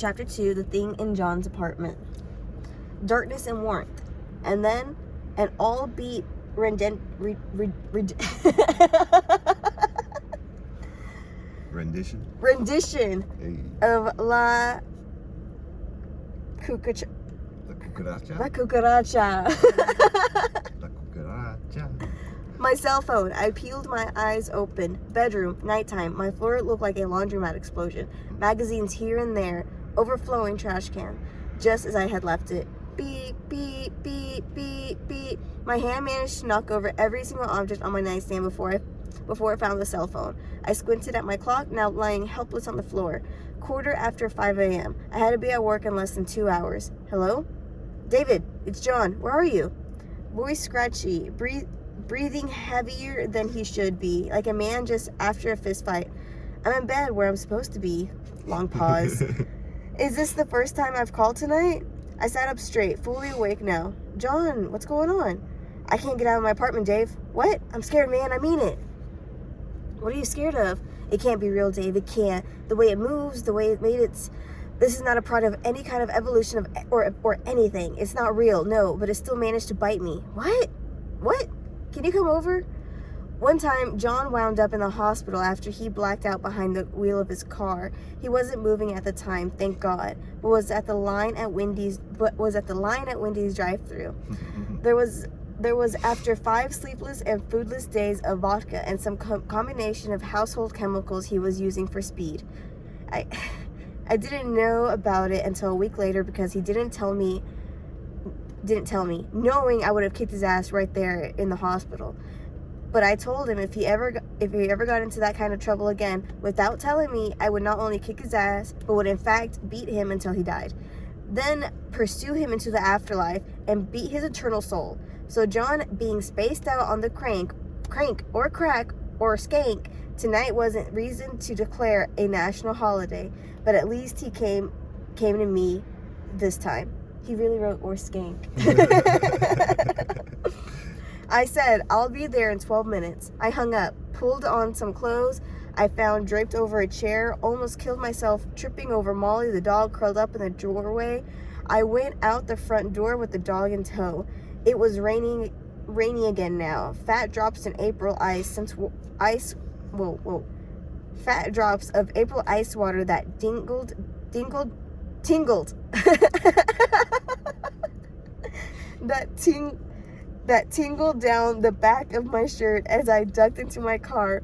Chapter 2, The Thing in John's Apartment. Darkness and warmth. And then an all-beat rendition of La Cucaracha. La cucaracha. My cell phone. I peeled my eyes open. Bedroom, nighttime. My floor looked like a laundromat explosion. Magazines here and there. Overflowing trash can. Just as I had left it. Beep, beep, beep, beep, beep. My hand managed to knock over every single object on my nightstand before it found the cell phone. I squinted at my clock, now lying helpless on the floor. 5:15 a.m. I had to be at work in less than 2 hours. Hello? David, it's John. Where are you? Voice scratchy. Breathing heavier than he should be, like a man just after a fist fight. I'm in bed where I'm supposed to be. Long pause. Is this the first time I've called tonight? I sat up straight, fully awake now. John, what's going on? I can't get out of my apartment, Dave. What? I'm scared, man. I mean it. What are you scared of? It can't be real, Dave. It can't. The way it moves, the way it made its... This is not a product of any kind of evolution of or anything. It's not real, no, but it still managed to bite me. What? What? Can you come over? One time, John wound up in the hospital after he blacked out behind the wheel of his car. He wasn't moving at the time, thank God, but was at the line at Wendy's drive-thru. There was after 5 sleepless and foodless days of vodka and some combination of household chemicals he was using for speed. I didn't know about it until a week later because he didn't tell me, knowing I would have kicked his ass right there in the hospital. But I told him if he ever got into that kind of trouble again, without telling me, I would not only kick his ass, but would in fact beat him until he died. Then pursue him into the afterlife and beat his eternal soul. So John, being spaced out on the crank or crack or skank, tonight wasn't reason to declare a national holiday, but at least he came to me this time. He really wrote or skank. I said, I'll be there in 12 minutes. I hung up, pulled on some clothes I found draped over a chair, almost killed myself tripping over Molly, the dog curled up in the doorway. I went out the front door with the dog in tow. It was rainy again now. Fat drops in April ice Fat drops of April ice water that tingled. that tingled down the back of my shirt as I ducked into my car.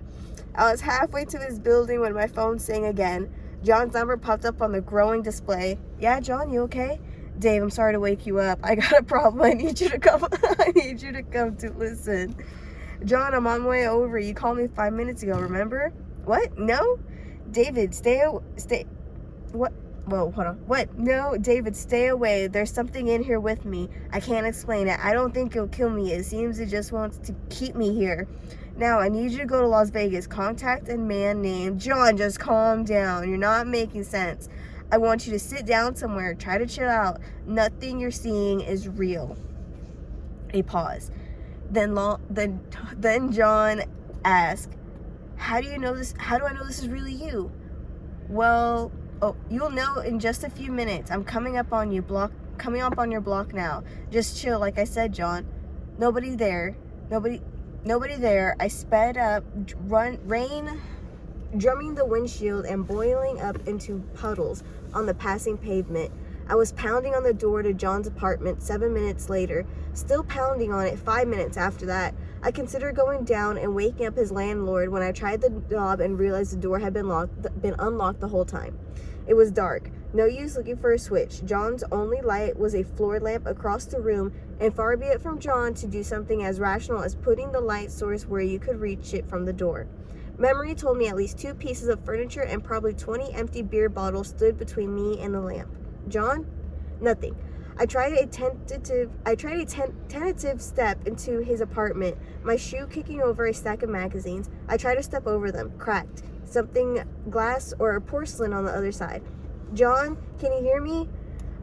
I was halfway to his building when my phone sang again. John's number popped up on the growing display. Yeah, John, you okay? Dave, I'm sorry to wake you up. I got a problem. I need you to come to listen. John, I'm on my way over. You called me 5 minutes ago, remember? What? No? David, stay. What? Whoa, hold on. What? No, David, stay away. There's something in here with me. I can't explain it. I don't think it'll kill me. It seems it just wants to keep me here. Now, I need you to go to Las Vegas. Contact a man named John. Just calm down. You're not making sense. I want you to sit down somewhere. Try to chill out. Nothing you're seeing is real. A pause. Then John asked, How do I know this is really you? Well, you'll know in just a few minutes. I'm coming up on your block now. Just chill, like I said, John. Nobody there. I sped up, rain drumming the windshield and boiling up into puddles on the passing pavement. I was pounding on the door to John's apartment 7 minutes later, still pounding on it 5 minutes after that. I considered going down and waking up his landlord when I tried the knob and realized the door had been unlocked the whole time. It was dark. No use looking for a switch. John's only light was a floor lamp across the room, and far be it from John to do something as rational as putting the light source where you could reach it from the door. Memory told me at least 2 pieces of furniture and probably 20 empty beer bottles stood between me and the lamp. John? Nothing. I tried a tentative step into his apartment, my shoe kicking over a stack of magazines. I tried to step over them, cracked. Something glass or porcelain on the other side. John, can you hear me?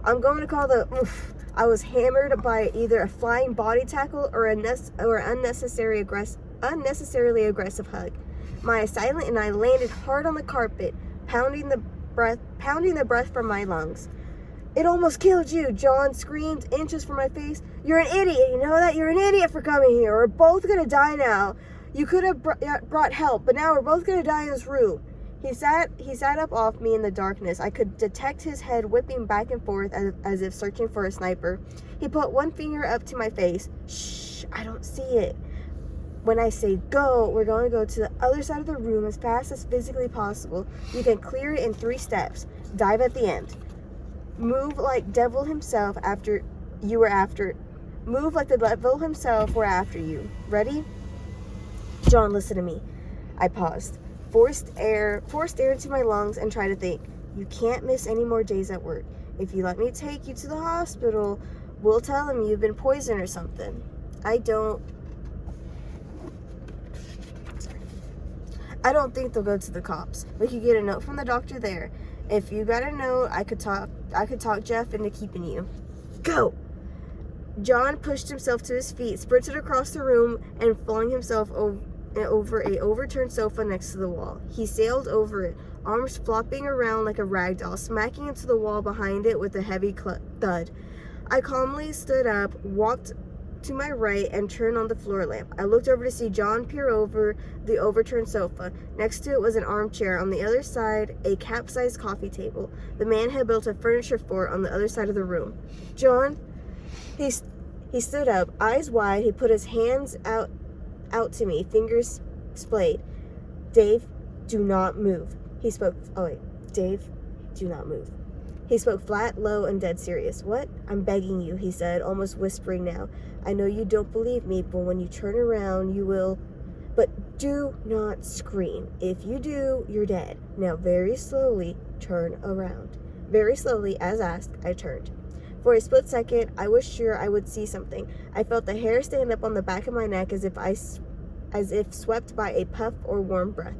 I'm going to call the oof. I was hammered by either a flying body tackle or unnecessarily aggressive hug. My assailant and I landed hard on the carpet, pounding the pounding the breath from my lungs. It almost killed you, John screamed inches from my face. You're an idiot, you know that? You're an idiot for coming here. We're both gonna die now. You could have brought help, but now we're both gonna die in this room. He sat up off me in the darkness. I could detect his head whipping back and forth as if searching for a sniper. He put one finger up to my face. Shh, I don't see it. When I say go, we're going to go to the other side of the room as fast as physically possible. You can clear it in 3 steps. Dive at the end. Move like devil himself after you were after. Move like the devil himself were after you. Ready? John, listen to me. I paused. Forced air into my lungs and tried to think. You can't miss any more days at work. If you let me take you to the hospital, we'll tell them you've been poisoned or something. I don't think they'll go to the cops. We could get a note from the doctor there. If you got a note, I could talk Jeff into keeping you. Go! John pushed himself to his feet, sprinted across the room, and flung himself over a overturned sofa next to the wall. He sailed over it, arms flopping around like a rag doll, smacking into the wall behind it with a heavy thud. I calmly stood up, walked to my right, and turned on the floor lamp. I looked over to see John peer over the overturned sofa. Next to it was an armchair. On the other side, a capsized coffee table. The man had built a furniture fort on the other side of the room. John, he stood up, eyes wide. He put his hands out to me, fingers splayed. Dave, do not move. He spoke. Dave, do not move. He spoke flat, low, and dead serious. What? I'm begging you, he said, almost whispering now. I know you don't believe me, but when you turn around, you will. But do not scream. If you do, you're dead. Now, very slowly, turn around. Very slowly, as asked, I turned. For a split second, I was sure I would see something. I felt the hair stand up on the back of my neck as if swept by a puff or warm breath.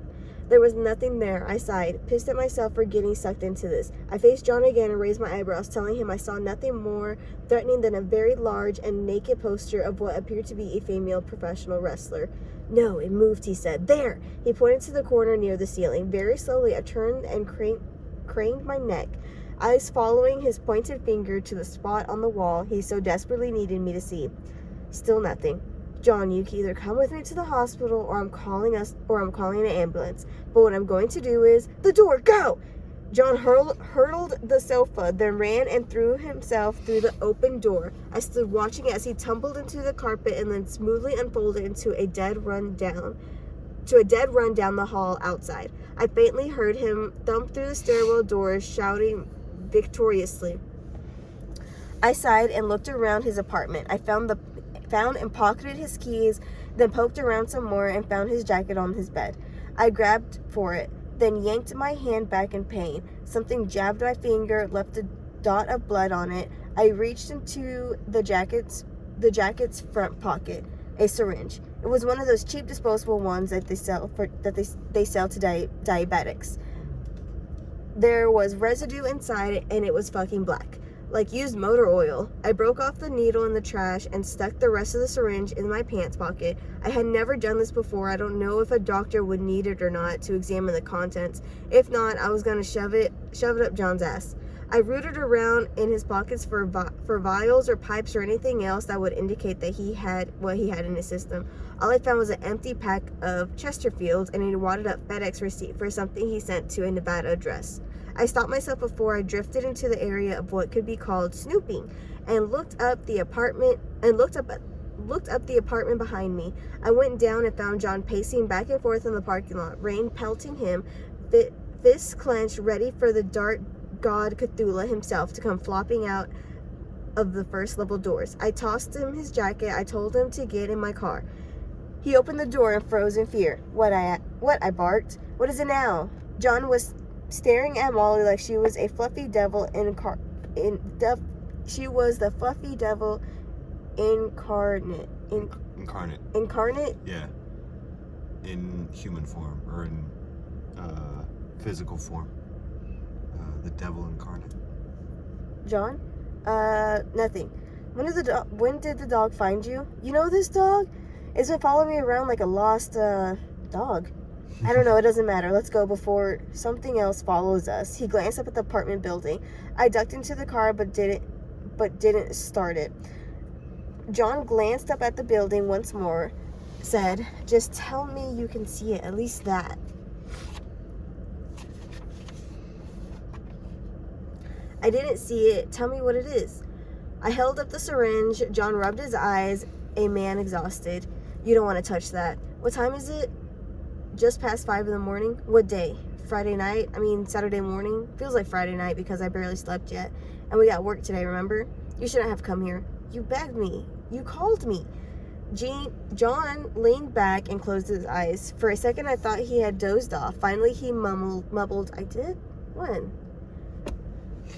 There was nothing there. I sighed, pissed at myself for getting sucked into this. I faced John again and raised my eyebrows, telling him I saw nothing more threatening than a very large and naked poster of what appeared to be a female professional wrestler. No, it moved, he said. There! He pointed to the corner near the ceiling. Very slowly, I turned and craned my neck, eyes following his pointed finger to the spot on the wall he so desperately needed me to see. Still nothing. John, you can either come with me to the hospital or I'm calling an ambulance. But what I'm going to do is the door, go! John hurtled the sofa, then ran and threw himself through the open door. I stood watching as he tumbled into the carpet and then smoothly unfolded into a dead run down the hall outside. I faintly heard him thump through the stairwell doors, shouting victoriously. I sighed and looked around his apartment. I found and pocketed his keys, then poked around some more and found his jacket on his bed. I grabbed for it, then yanked my hand back in pain. Something jabbed my finger, left a dot of blood on it. I reached into the jacket's front pocket, a syringe. It was one of those cheap disposable ones that they sell to diabetics. There was residue inside it, and it was fucking black, like used motor oil. I broke off the needle in the trash and stuck the rest of the syringe in my pants pocket. I had never done this before. I don't know if a doctor would need it or not to examine the contents. If not, I was going to shove it up John's ass. I rooted around in his pockets for vials or pipes or anything else that would indicate that he had what he had in his system. All I found was an empty pack of Chesterfields and a wadded up FedEx receipt for something he sent to a Nevada address. I stopped myself before I drifted into the area of what could be called snooping, and looked up the apartment behind me. I went down and found John pacing back and forth in the parking lot, rain pelting him, fists clenched, ready for the dark god Cthulhu himself to come flopping out of the first level doors. I tossed him his jacket. I told him to get in my car. He opened the door and froze in fear. What, I barked. What is it now? John was staring at Molly like she was a fluffy devil she was the fluffy devil incarnate. Incarnate? Yeah. In human form, or in physical form. The devil incarnate. John? Nothing. When did the dog find you? You know this dog? It's been following me around like a lost dog. I don't know, it doesn't matter. Let's go before something else follows us. He glanced up at the apartment building. I ducked into the car but didn't start it. John glanced up at the building once more, said, "Just tell me you can see it, at least that." "I didn't see it. Tell me what it is." I held up the syringe. John rubbed his eyes, a man exhausted. "You don't want to touch that. What time is it?" "Just past 5 in the morning." "What day?" "Friday night. Saturday morning." "Feels like Friday night because I barely slept yet. And we got work today, remember? You shouldn't have come here. You begged me. You called me." John leaned back and closed his eyes. For a second, I thought he had dozed off. Finally, he mumbled, "I did? When?"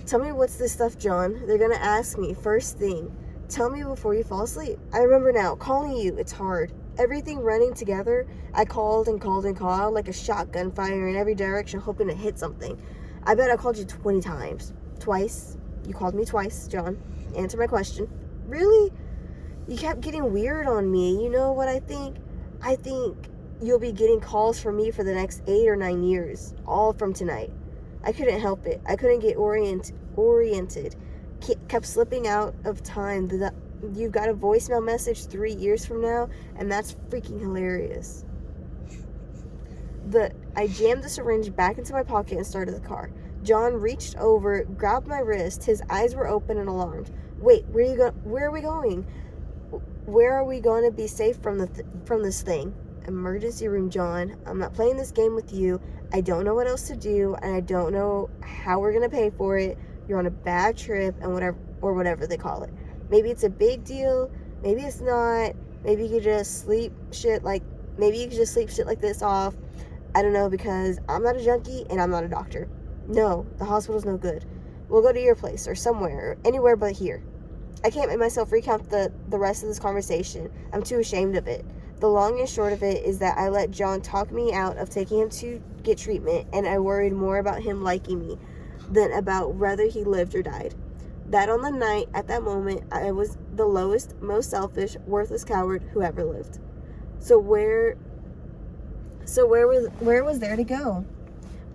"Tell me what's this stuff, John. They're gonna ask me first thing. Tell me before you fall asleep." "I remember now. Calling you. It's hard. Everything running together. I called and called and called like a shotgun firing in every direction, hoping to hit something. I bet I called you 20 times. Twice. You called me twice, John. Answer my question." "Really? You kept getting weird on me. You know what I think? I think you'll be getting calls from me for the next 8 or 9 years. All from tonight." I couldn't help it. I couldn't get oriented. Kept slipping out of time. You've got a voicemail message 3 years from now, and that's freaking hilarious. I jammed the syringe back into my pocket and started the car. John reached over, grabbed my wrist. His eyes were open and alarmed. "Wait, where are we going? Where are we going to be safe from this thing?" "Emergency room, John. I'm not playing this game with you. I don't know what else to do, and I don't know how we're going to pay for it. You're on a bad trip," and whatever they call it. "Maybe it's a big deal. Maybe it's not. Maybe you could just sleep shit like this off. I don't know, because I'm not a junkie and I'm not a doctor. No, the hospital's no good. We'll go to your place or somewhere, or anywhere but here." I can't make myself recount the rest of this conversation. I'm too ashamed of it. The long and short of it is that I let John talk me out of taking him to get treatment, and I worried more about him liking me than about whether he lived or died. That on the night, at that moment, I was the lowest, most selfish, worthless coward who ever lived. So where was there to go?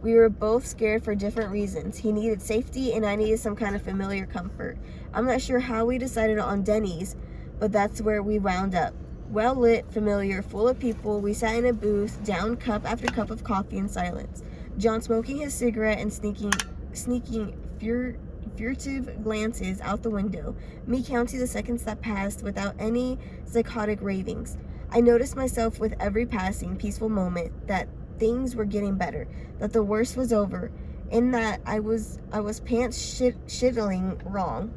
We were both scared for different reasons. He needed safety, and I needed some kind of familiar comfort. I'm not sure how we decided on Denny's, but that's where we wound up. Well lit, familiar, full of people. We sat in a booth, downed cup after cup of coffee in silence. John smoking his cigarette and sneaking furtive glances out the window. Me counting the seconds that passed without any psychotic ravings. I noticed myself with every passing peaceful moment that things were getting better, that the worst was over, and that I was pants shittling wrong.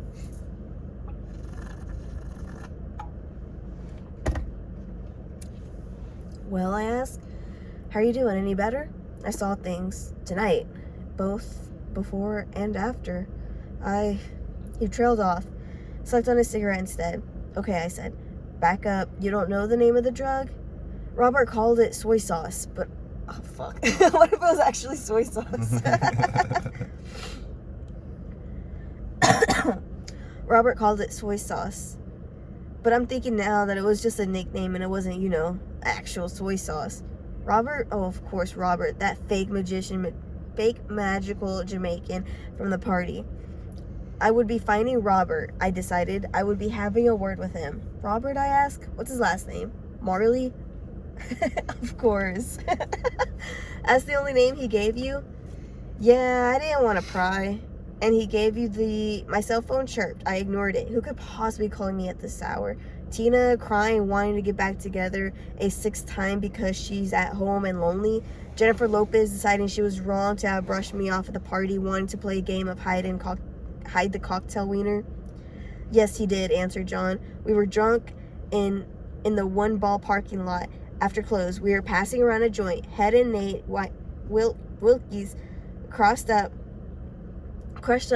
"Well," I asked, "how are you doing? Any better?" "I saw things tonight, both before and after." He trailed off, sucked on his cigarette instead. "Okay," I said. "Back up. You don't know the name of the drug?" "Robert called it soy sauce, but..." Oh, fuck. What if it was actually soy sauce? "Robert called it soy sauce. But I'm thinking now that it was just a nickname and it wasn't, actual soy sauce." "Robert?" "Oh, of course, Robert. That fake magical Jamaican from the party. I would be finding Robert, I decided. I would be having a word with him." "Robert?" I asked. "What's his last name? Marley?" "Of course." "That's the only name he gave you?" "Yeah, I didn't want to pry." "And he gave you my cell phone?" Chirped. I ignored it. Who could possibly call me at this hour? Tina crying, wanting to get back together a 6th time because she's at home and lonely. Jennifer Lopez deciding she was wrong to have brushed me off at the party, wanting to play a game of hide the cocktail wiener. "Yes, he did," answered John. "We were drunk in the one ball parking lot. After close, we were passing around a joint. Head and Nate Wilkie's crushed up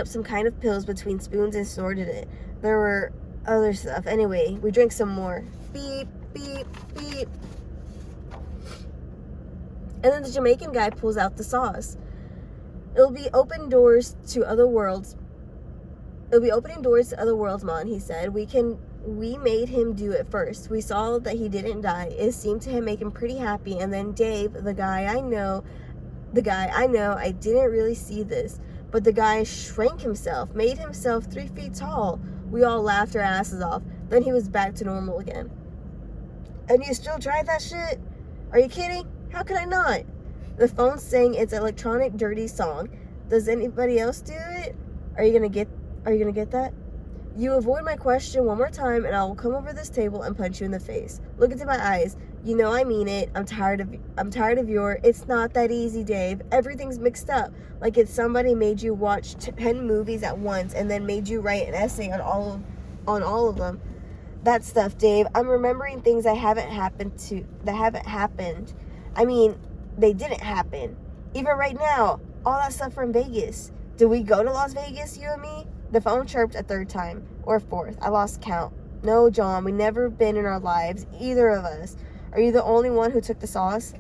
some kind of pills between spoons and snorted it. There were other stuff. Anyway, we drank some more. Beep, beep, beep. And then the Jamaican guy pulls out the sauce. It'll be opening doors to other worlds, Mon," he said. We can We made him do it first. We saw that he didn't die. It seemed to him make him pretty happy. And then Dave, the guy I know, I didn't really see this, but the guy shrank himself, made himself 3 feet tall. We all laughed our asses off. Then he was back to normal again. And you still tried that shit? Are you kidding? How could I not? The phone sang its electronic dirty song. Does anybody else do it? Are you gonna get that? You avoid my question one more time and I will come over this table and punch you in the face. Look into my eyes. You know I mean it. I'm tired of your, it's not that easy, Dave. Everything's mixed up. Like it's somebody made you watch 10 movies at once and then made you write an essay on all of them. That stuff, Dave. I'm remembering things that haven't happened. I mean, they didn't happen. Even right now, all that stuff from Vegas. Did we go to Las Vegas, you and me? The phone chirped a third time, or fourth. I lost count. No, John, we never been in our lives, either of us. Are you the only one who took the sauce?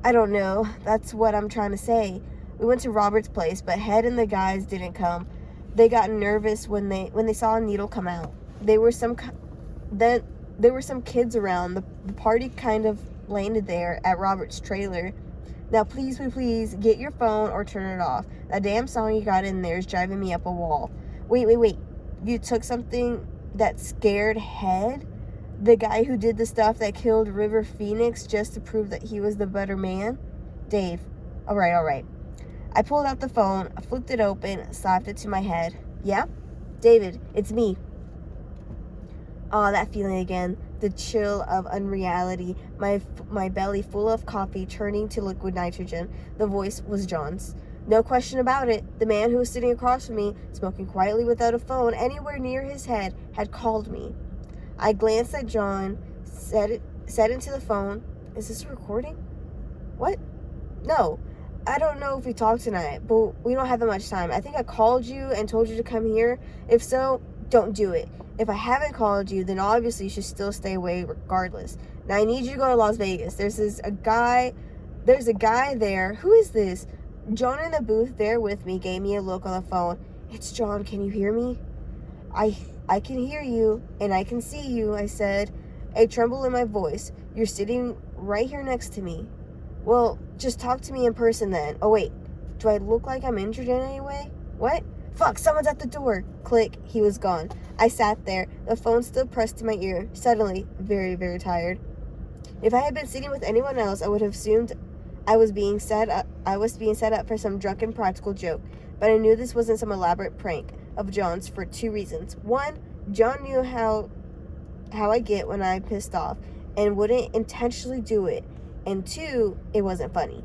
I don't know. That's what I'm trying to say. We went to Robert's place, but Head and the guys didn't come. They got nervous when they saw a needle come out. There were some kids around. The party kind of landed there at Robert's trailer. Now, please, get your phone or turn it off. That damn song you got in there is driving me up a wall. Wait. You took something that scared Head? The guy who did the stuff that killed River Phoenix just to prove that he was the better man? Dave. All right. I pulled out the phone, flipped it open, slapped it to my head. Yeah? David, it's me. Oh, that feeling again. The chill of unreality, my belly full of coffee turning to liquid nitrogen. The voice was John's. No question about it. The man who was sitting across from me, smoking quietly without a phone anywhere near his head, had called me. I glanced at John, said into the phone, "Is this a recording?" What? No. I don't know if we talked tonight, but we don't have that much time. I think I called you and told you to come here. If so, don't do it. If I haven't called you, then obviously you should still stay away regardless. Now I need you to go to Las Vegas. There's a guy there. Who is this? John in the booth there with me gave me a look on the phone. It's John, can you hear me? I can hear you and I can see you, I said, a tremble in my voice. You're sitting right here next to me. Well, just talk to me in person then. Oh wait, do I look like I'm injured in any way? What? Fuck, someone's at the door. Click, he was gone. I sat there, the phone still pressed to my ear, suddenly very, very tired. If I had been sitting with anyone else, I would have assumed I was being set up for some drunken practical joke, but I knew this wasn't some elaborate prank of John's for 2 reasons. 1, John knew how I get when I'm pissed off and wouldn't intentionally do it, and 2, it wasn't funny.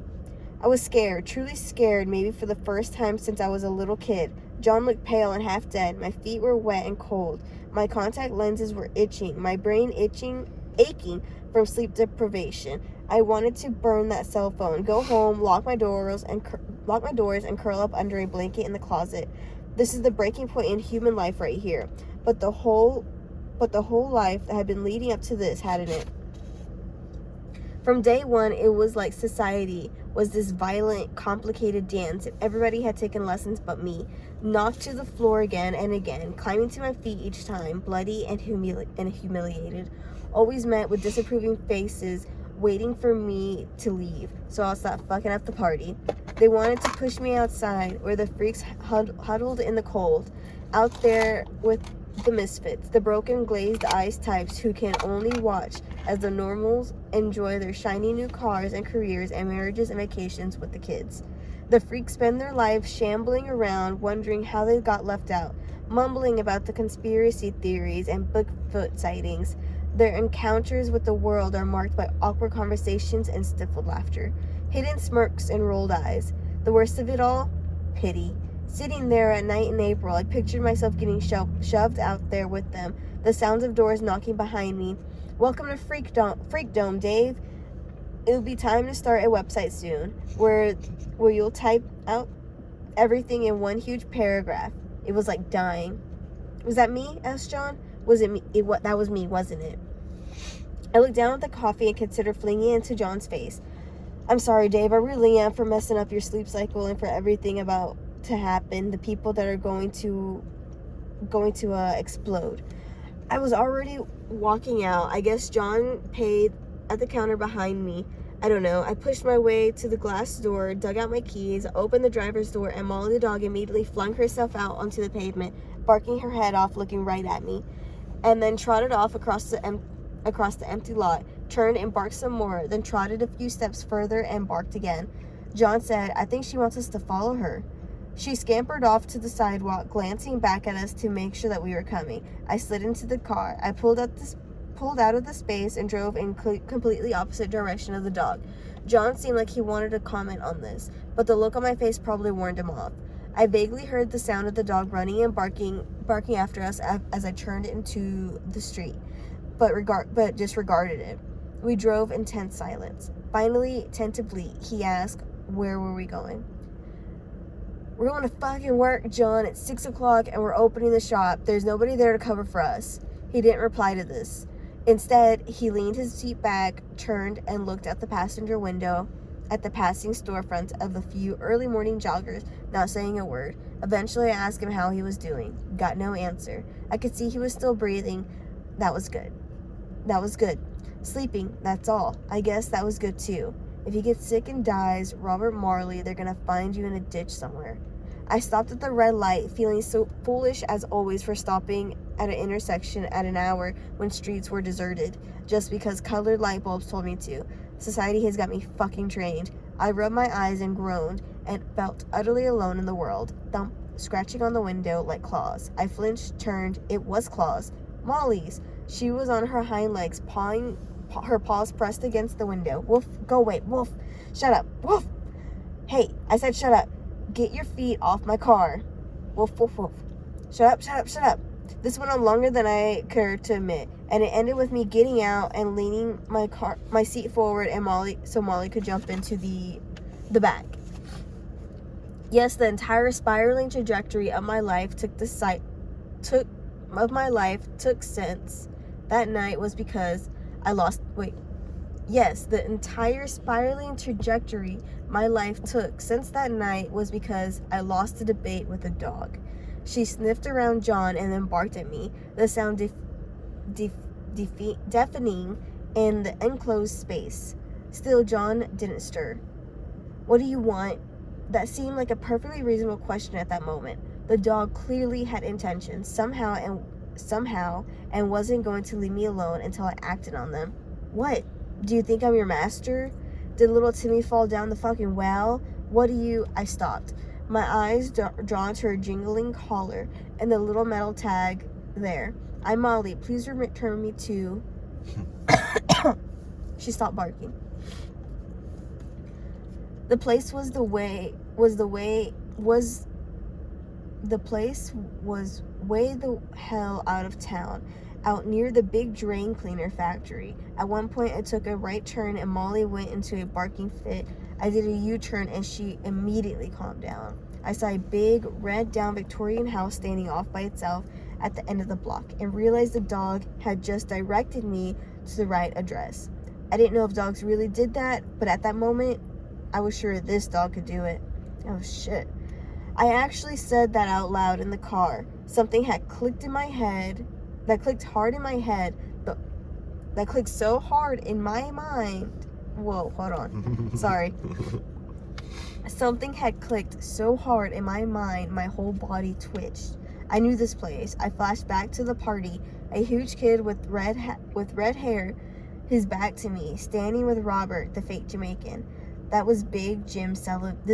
I was scared, truly scared, maybe for the first time since I was a little kid. John looked pale and half dead. My feet were wet and cold. My contact lenses were itching, my brain aching from sleep deprivation. I wanted to burn that cell phone, go home, lock my doors, and curl up under a blanket in the closet. This is the breaking point in human life right here. But the whole life that had been leading up to this, hadn't it? From day one, it was like society was this violent, complicated dance, and everybody had taken lessons but me. Knocked to the floor again and again, climbing to my feet each time, bloody and humiliated. Always met with disapproving faces, waiting for me to leave, so I'll stop fucking up the party. They wanted to push me outside, where the freaks huddled in the cold, out there with the misfits, the broken glazed eyes types who can only watch as the normals enjoy their shiny new cars and careers and marriages and vacations with the kids. The freaks spend their lives shambling around, wondering how they got left out, mumbling about the conspiracy theories and Bigfoot sightings. Their encounters with the world are marked by awkward conversations and stifled laughter, hidden smirks and rolled eyes. The worst of it all? Pity. Sitting there at night in April, I pictured myself getting shoved out there with them, the sounds of doors knocking behind me. Welcome to Freakdome, Dave. It'll be time to start a website soon, where you'll type out everything in one huge paragraph. It was like dying. Was that me? Asked John. Was it me? That was me, wasn't it? I looked down at the coffee and considered flinging it into John's face. I'm sorry, Dave. I really am, for messing up your sleep cycle and for everything about to happen. The people that are going to explode. I was already walking out. I guess John paid at the counter behind me. I don't know. I pushed my way to the glass door, dug out my keys, opened the driver's door, and Molly the dog immediately flung herself out onto the pavement, barking her head off, looking right at me, and then trotted off across the empty lot, turned and barked some more, then trotted a few steps further and barked again. John said, "I think she wants us to follow her." She scampered off to the sidewalk, glancing back at us to make sure that we were coming. I slid into the car. I pulled out of the space and drove in completely opposite direction of the dog. John seemed like he wanted to comment on this, but the look on my face probably warned him off. I vaguely heard the sound of the dog running and barking after us as I turned into the street, but disregarded it. We drove in tense silence. Finally, tentatively, he asked, "Where were we going?" "We're going to fucking work, John, at 6 o'clock, and we're opening the shop. There's nobody there to cover for us." He didn't reply to this. Instead, he leaned his seat back, turned, and looked out the passenger window at the passing storefront of the few early morning joggers, not saying a word. Eventually, I asked him how he was doing. Got no answer. I could see he was still breathing. That was good. Sleeping, that's all. I guess that was good too. If he gets sick and dies, Robert Marley, they're gonna find you in a ditch somewhere. I stopped at the red light, feeling so foolish as always for stopping at an intersection at an hour when streets were deserted, just because colored light bulbs told me to. Society has got me fucking trained. I rubbed my eyes and groaned and felt utterly alone in the world. Thump, scratching on the window like claws. I flinched, turned. It was claws. Molly's. She was on her hind legs, pawing, her paws pressed against the window. "Woof, go away, woof. Shut up, woof. Hey, I said shut up. Get your feet off my car. Woof, woof, woof. Shut up. This went on longer than I cared to admit, and it ended with me getting out and leaning my seat forward and Molly could jump into the back. Yes, the entire spiraling trajectory of my life took sense. That night was because the entire spiraling trajectory my life took since that night was because I lost a debate with a dog. She sniffed around John and then barked at me, the sound deafening in the enclosed space. Still, John didn't stir. "What do you want?" That seemed like a perfectly reasonable question at that moment. The dog clearly had intentions, somehow, and wasn't going to leave me alone until I acted on them. "What? Do you think I'm your master? Did little Timmy fall down the fucking well? What do you..." I stopped, my eyes drawn to her jingling collar and the little metal tag there. "I'm Molly. Please return me to..." She stopped barking. The place was way the hell out of town, out near the big drain cleaner factory. At one point, I took a right turn and Molly went into a barking fit. I did a U-turn and she immediately calmed down. I saw a big, red-down Victorian house standing off by itself at the end of the block and realized the dog had just directed me to the right address. I didn't know if dogs really did that, but at that moment, I was sure this dog could do it. Oh shit. I actually said that out loud in the car. Something had clicked in my head, that clicked hard in my head, that clicked so hard in my mind. Whoa, hold on. Sorry. Something had clicked so hard in my mind, my whole body twitched. I knew this place. I flashed back to the party. A huge kid with red hair, his back to me, standing with Robert, the fake Jamaican. That was Big Jim Sullivan.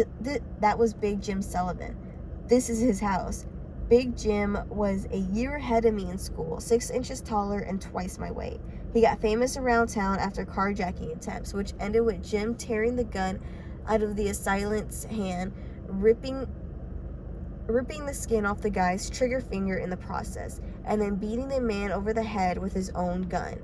This is his house. Big Jim was a year ahead of me in school, 6 inches taller and twice my weight. He got famous around town after carjacking attempts, which ended with Jim tearing the gun out of the assailant's hand, ripping the skin off the guy's trigger finger in the process, and then beating the man over the head with his own gun.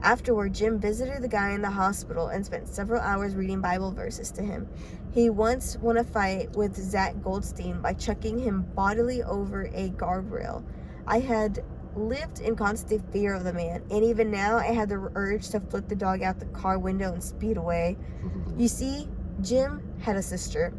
Afterward, Jim visited the guy in the hospital and spent several hours reading Bible verses to him. He once won a fight with Zach Goldstein by chucking him bodily over a guardrail. I had lived in constant fear of the man, and even now I had the urge to flip the dog out the car window and speed away. You see, Jim had a sister.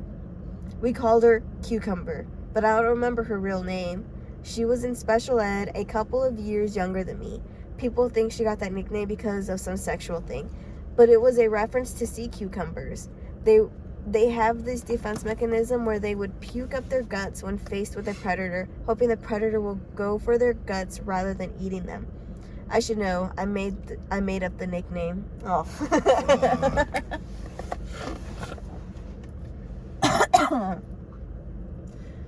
We called her Cucumber, but I don't remember her real name. She was in special ed, a couple of years younger than me. People think she got that nickname because of some sexual thing, but it was a reference to sea cucumbers. They have this defense mechanism where they would puke up their guts when faced with a predator, hoping the predator will go for their guts rather than eating them. I should know. I made up the nickname. Oh.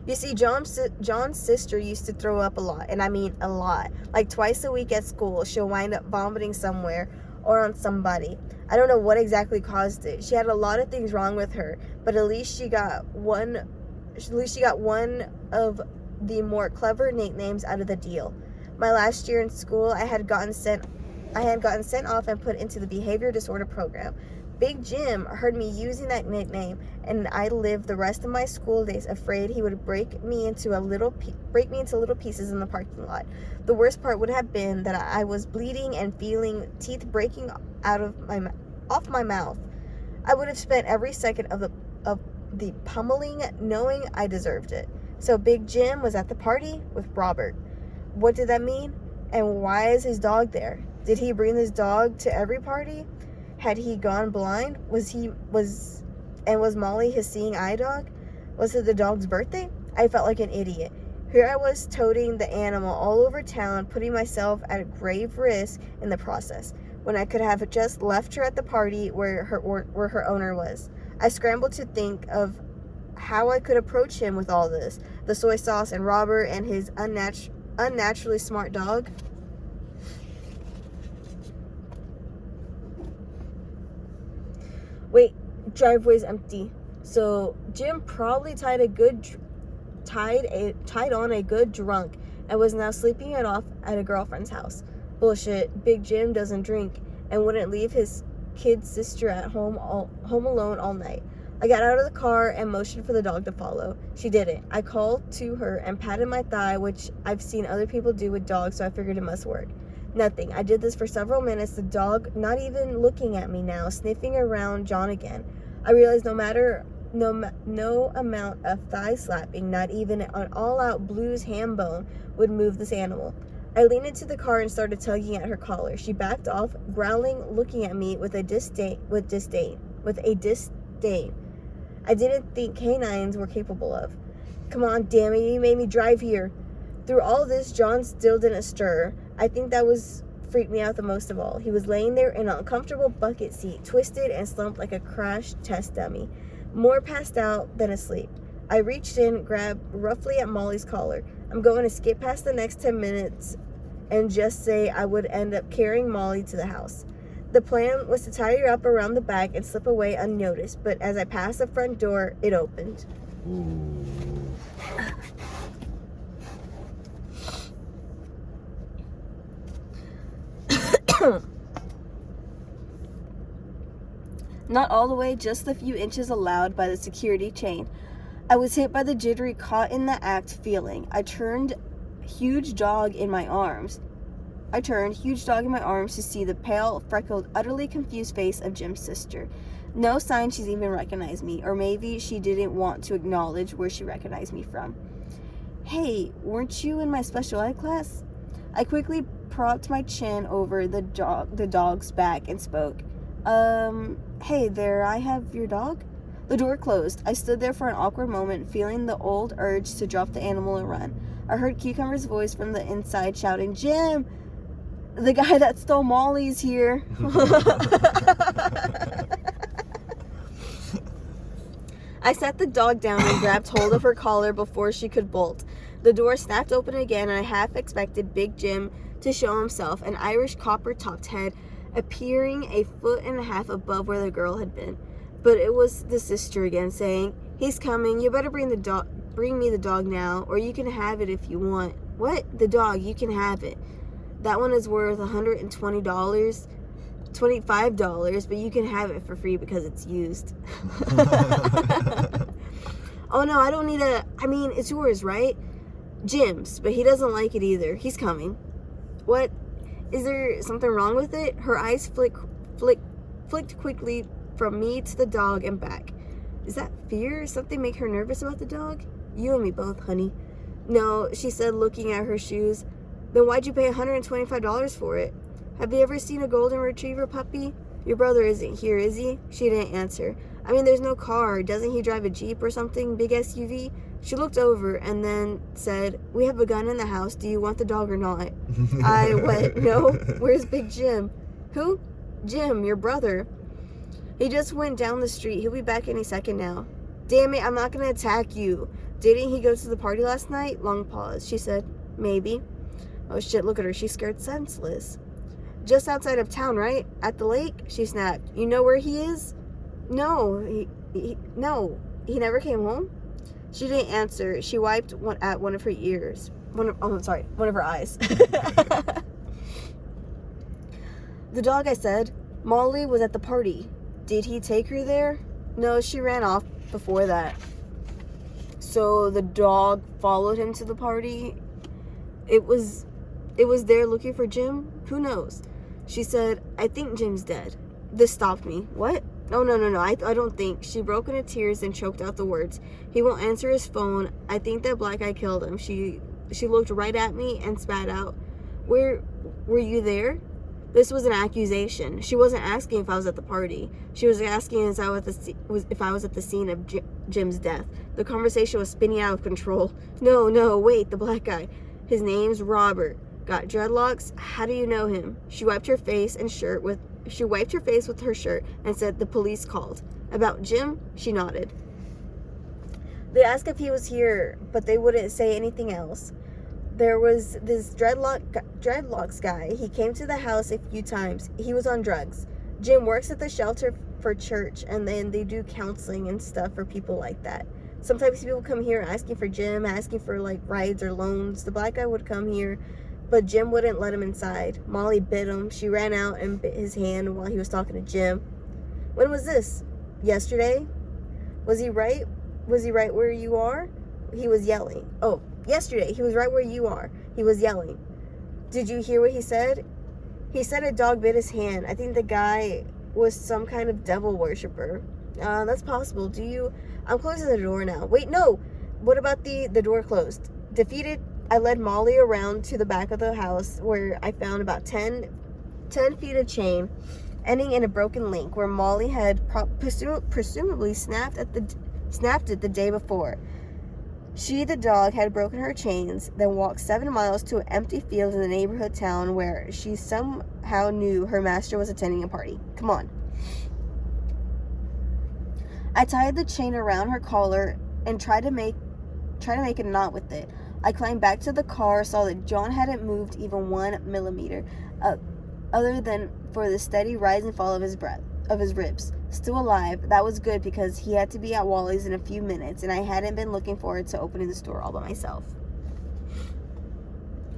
You see, John's sister used to throw up a lot, and I mean a lot. Like twice a week at school, she'll wind up vomiting somewhere or on somebody. I don't know what exactly caused it. She had a lot of things wrong with her, but at least she got one of the more clever nicknames out of the deal. My last year in school, I had gotten sent off and put into the behavior disorder program. Big Jim heard me using that nickname, and I lived the rest of my school days afraid he would break me into little pieces in the parking lot. The worst part would have been that I was bleeding and feeling teeth breaking off my mouth. I would have spent every second of the pummeling knowing I deserved it. So Big Jim was at the party with Robert. What did that mean? And why is his dog there? Did he bring his dog to every party? Had he gone blind? Was Molly his seeing eye dog? Was it the dog's birthday? I felt like an idiot. Here I was toting the animal all over town, putting myself at grave risk in the process, when I could have just left her at the party where her owner was. I scrambled to think of how I could approach him with all this, the soy sauce and Robert and his unnaturally smart dog. Wait, driveway's empty. So Jim probably tied on a good drunk and was now sleeping it off at a girlfriend's house. Bullshit. Big Jim doesn't drink and wouldn't leave his kid sister at home alone all night. I got out of the car and motioned for the dog to follow. She didn't. I called to her and patted my thigh, which I've seen other people do with dogs, so I figured it must work. Nothing. I did this for several minutes, the dog not even looking at me now, sniffing around John again. I realized no amount of thigh slapping, not even an all-out blues ham bone, would move this animal. I leaned into the car and started tugging at her collar. She backed off, growling, looking at me with a disdain I didn't think canines were capable of. Come on, damn it, you made me drive here. Through all this, John still didn't stir. I think that freaked me out the most of all. He was laying there in an uncomfortable bucket seat, twisted and slumped like a crash test dummy, more passed out than asleep. I reached in, grabbed roughly at Molly's collar. I'm going to skip past the next 10 minutes and just say I would end up carrying Molly to the house. The plan was to tie her up around the back and slip away unnoticed, but as I passed the front door, it opened. Ooh. Not all the way, just a few inches allowed by the security chain. I was hit by the jittery, caught in the act feeling. I turned huge dog in my arms to see the pale, freckled, utterly confused face of Jim's sister. No sign she's even recognized me, or maybe she didn't want to acknowledge where she recognized me from. Hey, weren't you in my special ed class? I quickly propped my chin over the dog's back and spoke. Hey there, I have your dog? The door closed. I stood there for an awkward moment, feeling the old urge to drop the animal and run. I heard Cucumber's voice from the inside shouting, Jim! The guy that stole Molly's here. I set the dog down and grabbed hold of her collar before she could bolt. The door snapped open again, and I half expected Big Jim to show himself, an Irish copper-topped head appearing 1.5 feet above where the girl had been. But it was the sister again, saying, He's coming. You better bring me the dog now, or you can have it if you want. What? The dog. You can have it. That one is worth $120, $25, but you can have it for free because it's used. Oh no, I don't need it's yours, right? Jim's, but he doesn't like it either. He's coming. What? Is there something wrong with it? Her eyes flicked quickly from me to the dog and back. Is that fear? Something make her nervous about the dog? You and me both, honey. No, she said, looking at her shoes. Then why'd you pay $125 for it? Have you ever seen a golden retriever puppy? Your brother isn't here, is he? She didn't answer. I mean, there's no car. Doesn't he drive a Jeep or something? Big SUV? She looked over and then said, we have a gun in the house. Do you want the dog or not? I went, no. Where's Big Jim? Who? Jim, your brother. He just went down the street. He'll be back any second now. Damn it, I'm not going to attack you. Didn't he go to the party last night? Long pause. She said, maybe. Oh shit, look at her. She's scared senseless. Just outside of town, right? At the lake? She snapped. You know where he is? No. He never came home? She didn't answer. She wiped at one of her ears. One of her eyes. The dog, I said. Molly was at the party. Did he take her there? No, she ran off before that. So the dog followed him to the party. It was there looking for Jim? Who knows? She said, I think Jim's dead. This stopped me. What? No, I don't think. She broke into tears and choked out the words. He won't answer his phone. I think that black guy killed him. She looked right at me and spat out. Were you there? This was an accusation. She wasn't asking if I was at the party. She was asking if I was at the scene of Jim's death. The conversation was spinning out of control. No, wait, the black guy. His name's Robert. Got dreadlocks? How do you know him? She wiped her face with her shirt and said the police called. About Jim? She nodded. They asked if he was here, but they wouldn't say anything else. There was this dreadlocks guy. He came to the house a few times. He was on drugs. Jim works at the shelter for church, and then they do counseling and stuff for people like that. Sometimes people come here asking for Jim, asking for like rides or loans. The black guy would come here, but Jim wouldn't let him inside. Molly bit him. She ran out and bit his hand while he was talking to Jim. When was this? Yesterday? Was he right? Was he right where you are? He was yelling. Oh, yesterday. He was right where you are. He was yelling. Did you hear what he said? He said a dog bit his hand. I think the guy was some kind of devil worshiper. That's possible. I'm closing the door now. Wait, no. What about the door closed? Defeated, I led Molly around to the back of the house where I found about 10 feet of chain ending in a broken link where Molly had presumably snapped it the day before. She, the dog, had broken her chains, then walked 7 miles to an empty field in the neighborhood town where she somehow knew her master was attending a party. Come on. I tied the chain around her collar and tried to make a knot with it. I climbed back to the car, saw that John hadn't moved even 1 millimeter, other than for the steady rise and fall of his ribs. Still alive. That was good because he had to be at Wally's in a few minutes, and I hadn't been looking forward to opening the store all by myself.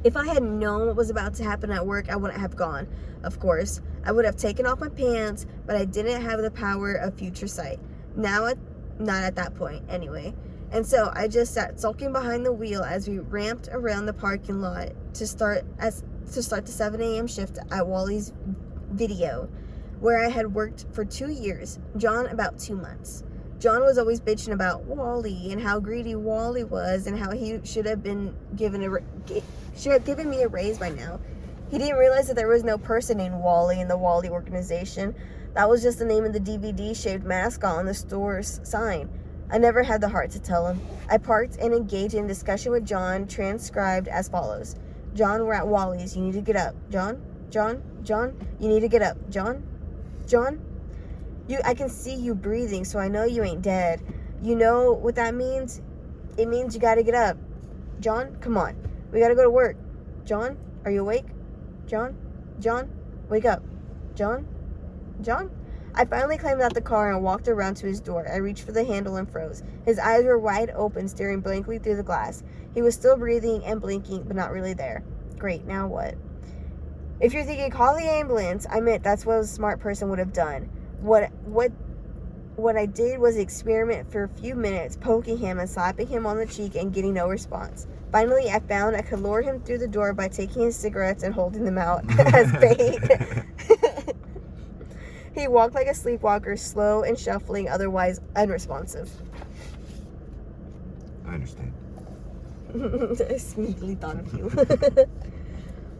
If I had known what was about to happen at work, I wouldn't have gone. Of course, I would have taken off my pants, but I didn't have the power of future sight. Not at that point, anyway. And so I just sat sulking behind the wheel as we ramped around the parking lot to start the 7 a.m. shift at Wally's Video, where I had worked for 2 years. John about 2 months. John was always bitching about Wally and how greedy Wally was and how he should have given me a raise by now. He didn't realize that there was no person named Wally in the Wally organization. That was just the name of the DVD-shaped mascot on the store's sign. I never had the heart to tell him. I parked and engaged in discussion with John, transcribed as follows. John, we're at Wally's. You need to get up. John, you need to get up. John, I can see you breathing, so I know you ain't dead. You know what that means? It means you gotta get up. John, come on. We gotta go to work. John, are you awake? John, wake up. John? I finally climbed out the car and walked around to his door. I reached for the handle and froze. His eyes were wide open, staring blankly through the glass. He was still breathing and blinking, but not really there. Great, now what? If you're thinking, call the ambulance, I meant that's what a smart person would have done. What I did was experiment for a few minutes, poking him and slapping him on the cheek and getting no response. Finally, I found I could lure him through the door by taking his cigarettes and holding them out as bait. He walked like a sleepwalker, slow and shuffling, otherwise unresponsive. I understand. I immediately thought of you.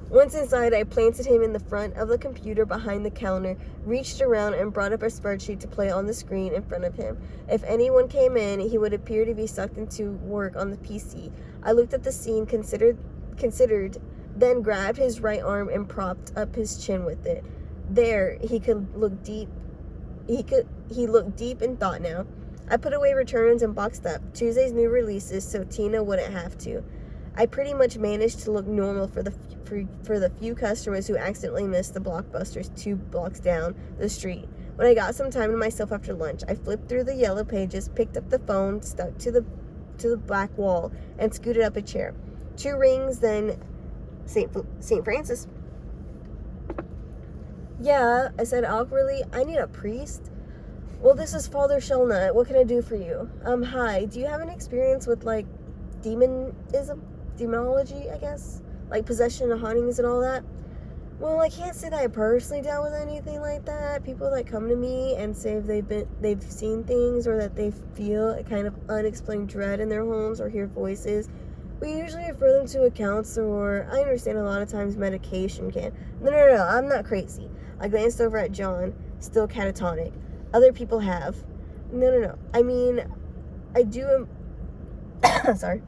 Once inside, I planted him in the front of the computer behind the counter, reached around and brought up a spreadsheet to play on the screen in front of him. If anyone came in, he would appear to be sucked into work on the PC. I looked at the scene, considered, then grabbed his right arm and propped up his chin with it. There, he looked deep in thought now. I put away returns and boxed up Tuesday's new releases so Tina wouldn't have to. I pretty much managed to look normal for the few customers who accidentally missed the Blockbusters 2 blocks down the street. When I got some time to myself after lunch, I flipped through the yellow pages, picked up the phone stuck to the black wall, and scooted up a chair. 2 rings, then St. Francis. Yeah, I said awkwardly. I need a priest. Well, this is Father Shellnut. What can I do for you? Hi. Do you have any experience with, like, demonology, I guess? Like possession and hauntings and all that? Well, I can't say that I personally dealt with anything like that. People that come to me and say they've seen things or that they feel a kind of unexplained dread in their homes or hear voices, we usually refer them to a counselor, or I understand a lot of times medication can. No, I'm not crazy. I glanced over at John, still catatonic. Other people have. No. I mean, I do. Sorry.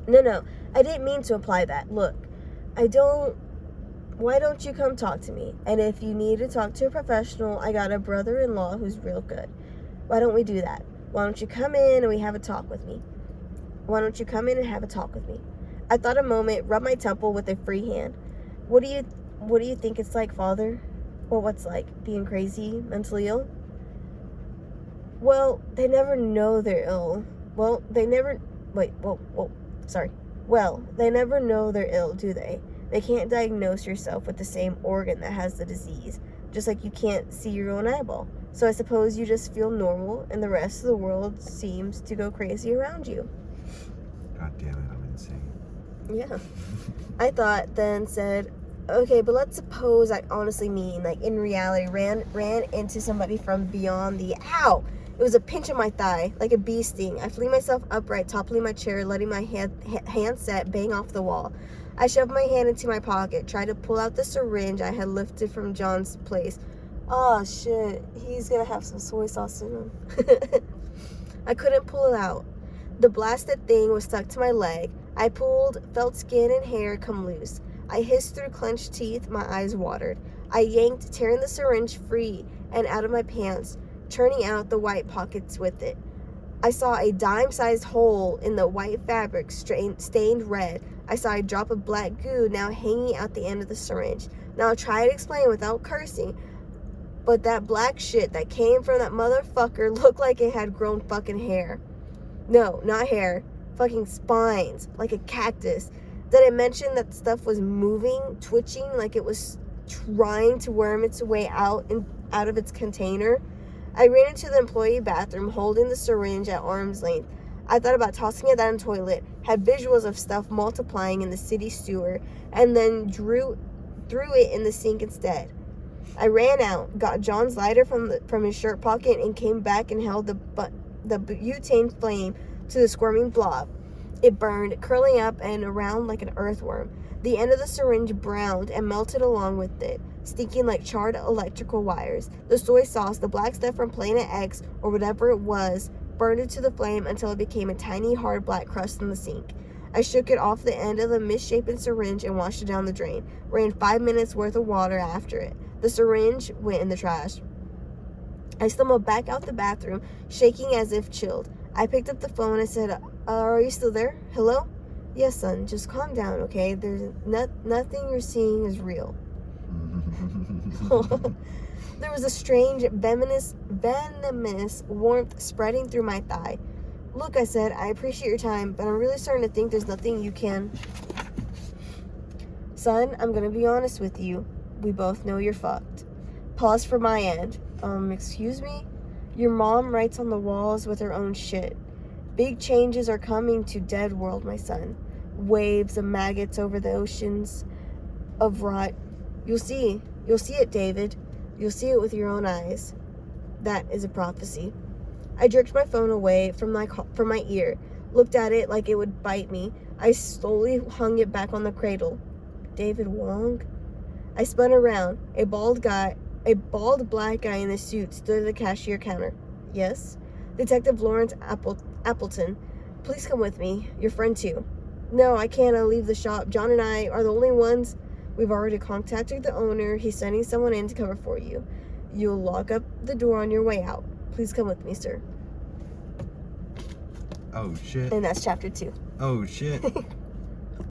No. I didn't mean to imply that. Look, why don't you come talk to me? And if you need to talk to a professional, I got a brother-in-law who's real good. Why don't we do that? Why don't you come in and we have a talk with me? I thought a moment, rubbed my temple with a free hand. What do you think it's like, Father? Well, what's like? Being crazy? Mentally ill? Well, they never know they're ill. They never know they're ill, do they? They can't diagnose yourself with the same organ that has the disease, just like you can't see your own eyeball. So I suppose you just feel normal, and the rest of the world seems to go crazy around you. God damn it, I'm insane. Yeah. I thought, then said, okay, but let's suppose I honestly mean, like in reality, ran into somebody from beyond the, ow! It was a pinch on my thigh, like a bee sting. I flew myself upright, toppling my chair, letting my handset bang off the wall. I shoved my hand into my pocket, tried to pull out the syringe I had lifted from John's place. Oh, shit. He's gonna have some soy sauce in him. I couldn't pull it out. The blasted thing was stuck to my leg. I pulled, felt skin and hair come loose. I hissed through clenched teeth, my eyes watered. I yanked, tearing the syringe free and out of my pants, turning out the white pockets with it. I saw a dime-sized hole in the white fabric stained red. I saw a drop of black goo now hanging out the end of the syringe. Now I'll try to explain without cursing, but that black shit that came from that motherfucker looked like it had grown fucking hair. No, not hair. Fucking spines, like a cactus. Did I mention that stuff was moving, twitching, like it was trying to worm its way out of its container? I ran into the employee bathroom, holding the syringe at arm's length. I thought about tossing it down the toilet, had visuals of stuff multiplying in the city sewer, and then threw it in the sink instead. I ran out, got John's lighter from his shirt pocket, and came back and held the butane flame to the squirming blob. It burned, curling up and around like an earthworm. The end of the syringe browned and melted along with it, stinking like charred electrical wires. The soy sauce, the black stuff from Planet X, or whatever it was, burned into the flame until it became a tiny, hard black crust in the sink. I shook it off the end of the misshapen syringe and washed it down the drain. Ran 5 minutes worth of water after it. The syringe went in the trash. I stumbled back out the bathroom, shaking as if chilled. I picked up the phone and said, are you still there? Hello? Yes, son, just calm down, okay? There's nothing you're seeing is real. There was a strange, venomous warmth spreading through my thigh. Look, I said, I appreciate your time, but I'm really starting to think there's nothing you can. Son, I'm gonna be honest with you. We both know you're fucked. Pause for my end. Excuse me? Your mom writes on the walls with her own shit. Big changes are coming to Dead World, my son. Waves of maggots over the oceans of rot. You'll see it, David. You'll see it with your own eyes. That is a prophecy. I jerked my phone away from my ear, looked at it like it would bite me. I slowly hung it back on the cradle. David Wong? I spun around. A bald black guy in a suit stood at the cashier counter. Yes? Detective Lawrence Appleton. Please come with me. Your friend too. No, I can't. I'll leave the shop. John and I are the only ones. We've already contacted the owner. He's sending someone in to cover for you. You'll lock up the door on your way out. Please come with me, sir. Oh, shit. And that's chapter 2. Oh, shit.